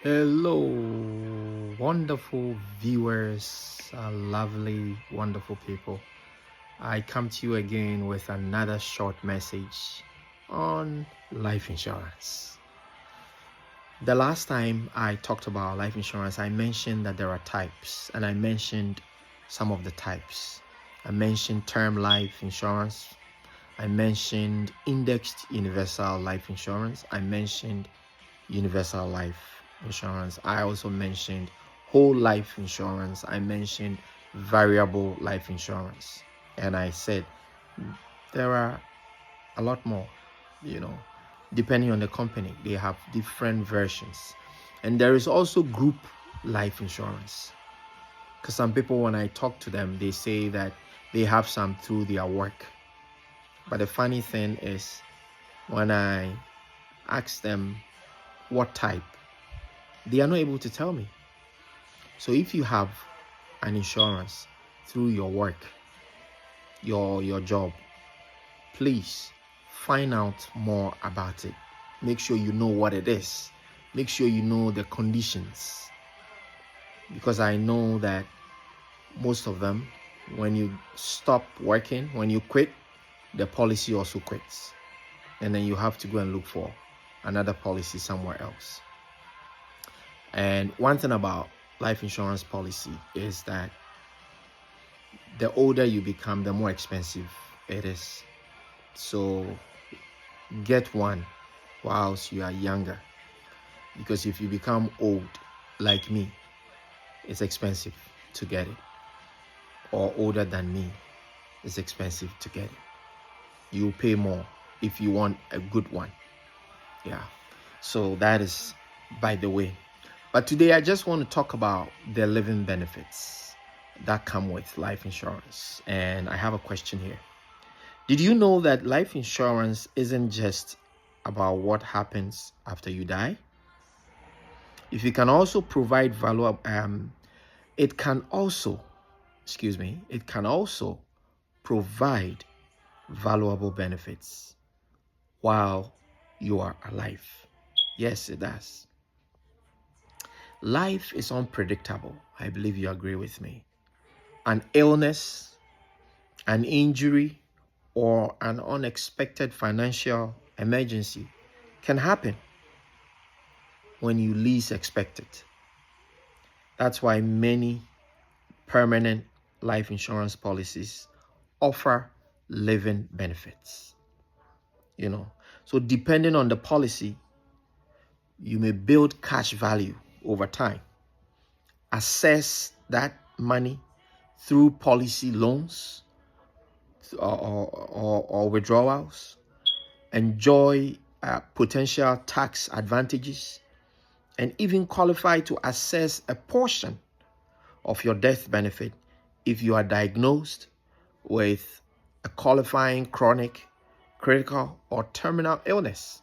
Hello, wonderful viewers, lovely, wonderful people. I come to you again with another short message on life insurance. The last time I talked about life insurance, I mentioned that there are types, and I mentioned some of the types. I mentioned term life insurance. I mentioned indexed universal life insurance. I mentioned universal life insurance. I also mentioned whole life insurance. I mentioned variable life insurance. And I said there are a lot more, depending on the company, they have different versions. And there is also group life insurance. Because some people, when I talk to them, they say that they have some through their work. But the funny thing is, when I ask them what type, they are not able to tell me. So if you have an insurance through your work, your job, please find out more about it. Make sure you know what it is. Make sure you know the conditions. Because I know that most of them, when you stop working, when you quit, the policy also quits. And then you have to go and look for another policy somewhere else. And one thing about life insurance policy is that the older you become, the more expensive it is. So get one whilst you are younger, because if you become old like me, it's expensive to get it, or older than me, it's expensive to get it. You pay more if you want a good one. Yeah, so that is by the way. But today I just want to talk about the living benefits that come with life insurance. And I have a question here. Did you know that life insurance isn't just about what happens after you die? If you can also provide value, it can also provide valuable benefits while you are alive. Yes, it does. Life is unpredictable. I believe you agree with me. An illness, an injury, or an unexpected financial emergency can happen when you least expect it. That's why many permanent life insurance policies offer living benefits. So depending on the policy, you may build cash value over time, assess that money through policy loans or withdrawals, enjoy potential tax advantages, and even qualify to access a portion of your death benefit if you are diagnosed with a qualifying chronic, critical, or terminal illness.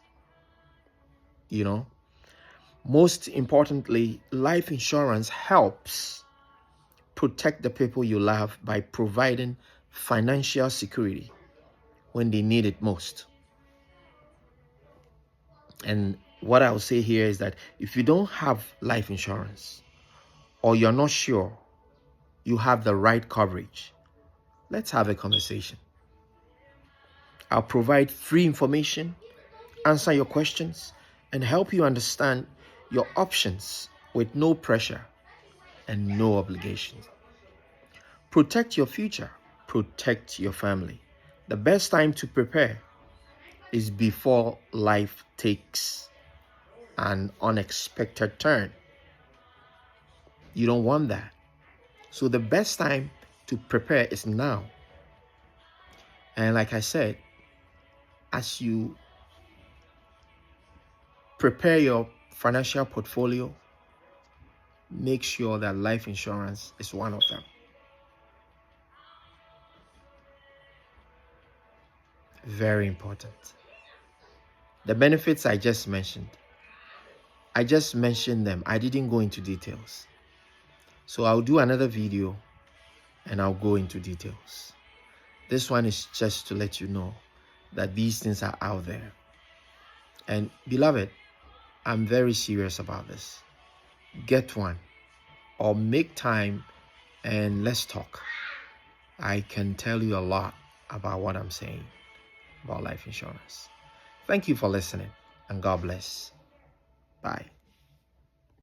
Most importantly, life insurance helps protect the people you love by providing financial security when they need it most. And what I'll say here is that if you don't have life insurance, or you're not sure you have the right coverage, let's have a conversation. I'll provide free information, answer your questions, and help you understand your options with no pressure and no obligations. Protect your future, protect your family. The best time to prepare is before life takes an unexpected turn. You don't want that. So the best time to prepare is now. And like I said, as you prepare your financial portfolio, make sure that life insurance is one of them. Very important. The benefits I just mentioned them. I didn't go into details. So I'll do another video and I'll go into details. This one is just to let you know that these things are out there. And beloved, I'm very serious about this. get one or make time and let's talk. I can tell you a lot about what I'm saying about life insurance. Thank you for listening, and God bless. Bye.